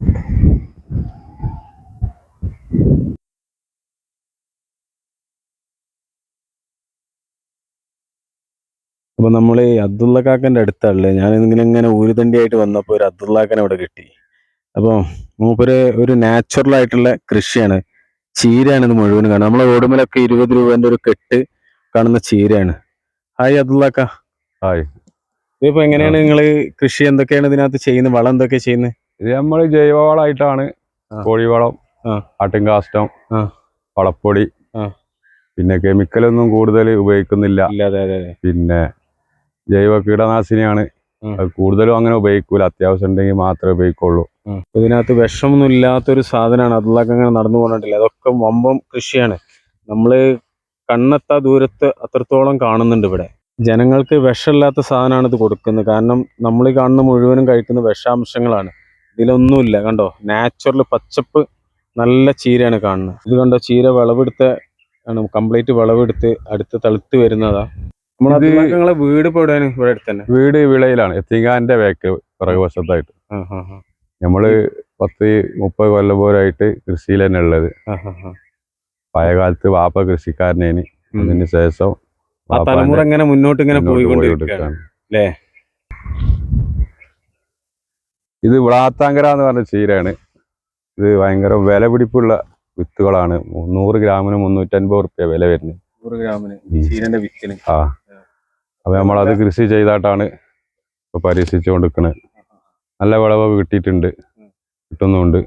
അപ്പൊ നമ്മൾ ഈ അബ്ദുള്ള കാക്കന്റെ അടുത്തുള്ളത്. ഞാൻ ഇങ്ങനെ ഊരുതണ്ടിയായിട്ട് വന്നപ്പോൾ ഒരു അബ്ദുള്ളാക്കനെ അവിടെ കിട്ടി. അപ്പോൾ മൂപ്പര് ഒരു നാച്ചുറൽ ആയിട്ടുള്ള കൃഷിയാണ്. ചീരയാണ് ഇത് മുഴുവൻ കാണുന്നത്. നമ്മളെ ഓടുമലൊക്കെ 20 രൂപന്റെ ഒരു കെട്ട് കാണുന്ന ചീരയാണ്. ഹായ് അബ്ദുള്ളാക്ക. ഹായ്. ഇതിപ്പോ എങ്ങനെയാണ് നിങ്ങൾ കൃഷി എന്തൊക്കെയാണ് ഇതിനകത്ത് ചെയ്യുന്നത്? വളം എന്തൊക്കെയാണ് ചെയ്യുന്നത്? ഇത് നമ്മൾ ജൈവവളമായിട്ടാണ് കോഴിവളം, ആട്ടിൻകാഷ്ടം, വളപ്പൊടി, പിന്നെ കെമിക്കലൊന്നും കൂടുതൽ ഉപയോഗിക്കുന്നില്ല. പിന്നെ ജൈവ കീടനാശിനിയാണ്. അത് കൂടുതലും അങ്ങനെ ഉപയോഗിക്കൂല, അത്യാവശ്യം ഉണ്ടെങ്കിൽ മാത്രമേ ഉപയോഗിക്കുള്ളൂ. ഇതിനകത്ത് വിഷമൊന്നും ഇല്ലാത്തൊരു സാധനമാണ്. അതിലൊക്കെ അങ്ങനെ നടന്നു പോകണ്ടില്ല. അതൊക്കെ വമ്പം കൃഷിയാണ്. നമ്മള് കണ്ണെത്താ ദൂരത്ത് അത്രത്തോളം കാണുന്നുണ്ട് ഇവിടെ. ജനങ്ങൾക്ക് വിഷമില്ലാത്ത സാധനമാണ് ഇത് കൊടുക്കുന്നത്. കാരണം നമ്മൾ ഈ കാണുന്ന മുഴുവനും കഴിക്കുന്ന വിഷാംശങ്ങളാണ്. ഇതിലൊന്നുമില്ല. കണ്ടോ, നാച്ചുറൽ പച്ചപ്പ് നല്ല ചീരയാണ് കാണുന്നത്. ഇത് കണ്ടോ, ചീര വിളവെടുത്ത ആണ്, കംപ്ലീറ്റ് വിളവെടുത്ത് അടുത്ത് തളുത്ത് വരുന്നതാ. നമ്മളെ വീട് ഇപ്പോൾ എവിടെയാണ്? ഇവിടെ അടുത്ത് തന്നെ. വീട് വിളയിലാണ്, എത്തിങ്ങാന്റെ വേക്ക് പിറകു വശത്തായിട്ട്. നമ്മള് 10-30 കൊല്ലം പോലായിട്ട് കൃഷിയിൽ തന്നെ ഉള്ളത്. പഴയ കാലത്ത് വാപ്പ കൃഷിക്കാരനേന്. അതിന് ശേഷം തലമുറ ഇങ്ങനെ മുന്നോട്ട് ഇങ്ങനെ പോയിക്കൊണ്ടിരിക്കുകയാണ് അല്ലേ? ഇത് വ്ളാത്താങ്കര എന്ന് പറഞ്ഞ ചീരയാണ്. ഇത് ഭയങ്കര വില പിടിപ്പുള്ള വിത്തുകളാണ്. 100 ഗ്രാമിന് 350 റുപ്യ വില വരുന്നത്. 100 ഗ്രാമിന് ചീരന്റെ വിത്തിന്. അപ്പൊ നമ്മളത് കൃഷി ചെയ്തിട്ടാണ് ഇപ്പൊ പരീക്ഷിച്ചുകൊണ്ടിരിക്കുന്നത്. നല്ല വിളവ് കിട്ടുന്നുണ്ട്.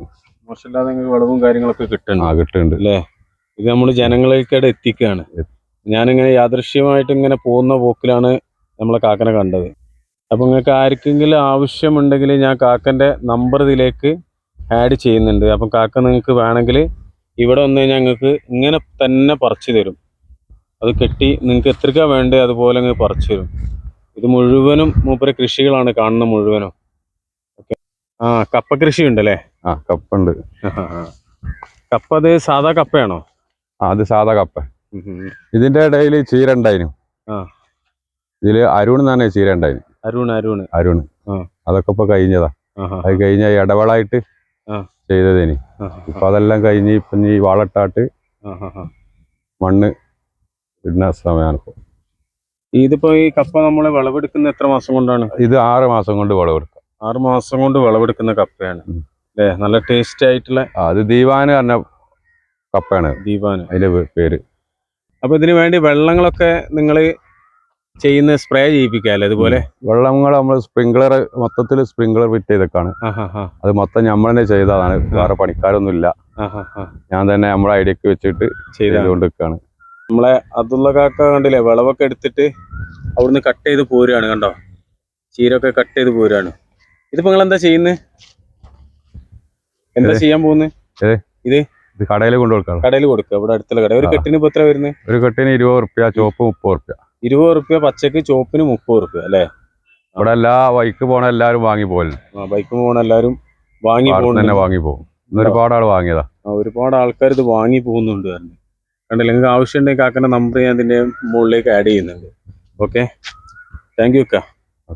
മോശമില്ലാതെ വിളവും കാര്യങ്ങളൊക്കെ കിട്ടുന്നുണ്ട് അല്ലേ? ഇത് നമ്മൾ ജനങ്ങളിലേക്കടെ എത്തിക്കുകയാണ്. ഞാനിങ്ങനെ യാദൃശ്യമായിട്ട് ഇങ്ങനെ പോകുന്ന പോക്കിലാണ് നമ്മളെ കാക്കനെ കണ്ടത്. അപ്പൊ നിങ്ങൾക്ക് ആർക്കെങ്കിലും ആവശ്യമുണ്ടെങ്കിൽ ഞാൻ കാക്കന്റെ നമ്പർ ഇതിലേക്ക് ആഡ് ചെയ്യുന്നുണ്ട്. അപ്പം കാക്ക നിങ്ങൾക്ക് വേണമെങ്കിൽ ഇവിടെ വന്നു കഴിഞ്ഞാൽ ഞങ്ങൾക്ക് ഇങ്ങനെ തന്നെ പറിച്ചു തരും. അത് കെട്ടി നിങ്ങൾക്ക് എത്രക്കാ വേണ്ടത് അതുപോലെ അങ്ങ് പറിച്ചു തരും. ഇത് മുഴുവനും മൂപ്പര കൃഷികളാണ് കാണുന്ന മുഴുവനും. ഓക്കെ. കപ്പ കൃഷി ഉണ്ടല്ലേ? കപ്പ ഉണ്ട്. കപ്പ അത് സാധാ കപ്പയാണോ? അത് സാധാ കപ്പ. ഇതിന്റെ ഇടയിൽ ചീര ഉണ്ടായിരുന്നു. ഇതില് അരുൺ എന്നാണ് ചീര ഉണ്ടായിരുന്നു. അരുൺ അതൊക്കെ ഇപ്പൊ കഴിഞ്ഞതാ. അത് കഴിഞ്ഞ ഇടവളായിട്ട് ചെയ്തതിന്. ഇപ്പൊ അതെല്ലാം കഴിഞ്ഞ് ഇപ്പൊ ഈ വാളട്ടാട്ട് മണ്ണ് ഇടുന്ന സമയമാണ് ഇപ്പൊ. ഇതിപ്പോ ഈ കപ്പ നമ്മള് വിളവെടുക്കുന്ന എത്ര മാസം കൊണ്ടാണ്? ഇത് 6 മാസം കൊണ്ട് വിളവെടുക്കാം. 6 മാസം കൊണ്ട് വിളവെടുക്കുന്ന കപ്പയാണ് അല്ലേ? നല്ല ടേസ്റ്റ് ആയിട്ടുള്ള. അത് ദീവാന് പറഞ്ഞ കപ്പയാണ്. ദീവാന് അതിന്റെ പേര്. അപ്പൊ ഇതിനു വേണ്ടി വെള്ളങ്ങളൊക്കെ നിങ്ങള് ചെയ്യുന്ന സ്പ്രേ ചെയ്യിപ്പിക്കാല്ലേ? അതുപോലെ വെള്ളങ്ങൾ നമ്മൾ മൊത്തത്തിൽ സ്പ്രിംഗ്ലർ ഫിറ്റ് ചെയ്തൊക്കെയാണ്. അത് മൊത്തം നമ്മൾ തന്നെ ചെയ്തതാണ്. വേറെ പണിക്കാരൊന്നും ഇല്ല. ഞാൻ തന്നെ നമ്മളെ ഐഡിയക്ക് വെച്ചിട്ട് ചെയ്തുകൊണ്ടിരിക്കുകയാണ്. നമ്മളെ അബ്ദുള്ള കാക്ക കണ്ടില്ലേ, വിളവൊക്കെ എടുത്തിട്ട് അവിടുന്ന് കട്ട് ചെയ്ത് പോരുകയാണ്. കണ്ടോ, ചീരൊക്കെ കട്ട് ചെയ്ത് പോരുകയാണ്. ഇതിപ്പോ നിങ്ങൾ എന്താ ചെയ്യുന്നത്? എന്താ ചെയ്യാൻ പോകുന്നത്? ഇത് കടയിൽ കൊണ്ടുകൊടുക്കാം. കടയിൽ കൊടുക്കുക. ഇവിടെ അടുത്തുള്ള കട. ഒരു കെട്ടിന് ഇപ്പൊ എത്ര വരുന്നത്? ഒരു കെട്ടിന് 20 റുപ്യ, ചോപ്പ് 30 റുപ്യ. 20 റുപ്യ പച്ചക്ക്, ചോപ്പിന് 30 റുപ്യ അല്ലേ? ഇവിടെ എല്ലാ ബൈക്ക് പോണ എല്ലാരും വാങ്ങി പോകല്. ബൈക്ക് പോണ എല്ലാരും വാങ്ങി പോകും. ഒരുപാട് ആൾ വാങ്ങിയതാ. ഒരുപാട് ആൾക്കാർ ഇത് വാങ്ങി പോകുന്നുണ്ട്. കണ്ടില്ല? നിങ്ങൾക്ക് ആവശ്യമുണ്ടെങ്കിൽ കാക്കന്റെ നമ്പർ ഞാൻ ഇതിന്റെ മുകളിലേക്ക് ആഡ് ചെയ്യുന്നുണ്ട്. Okay, thank you.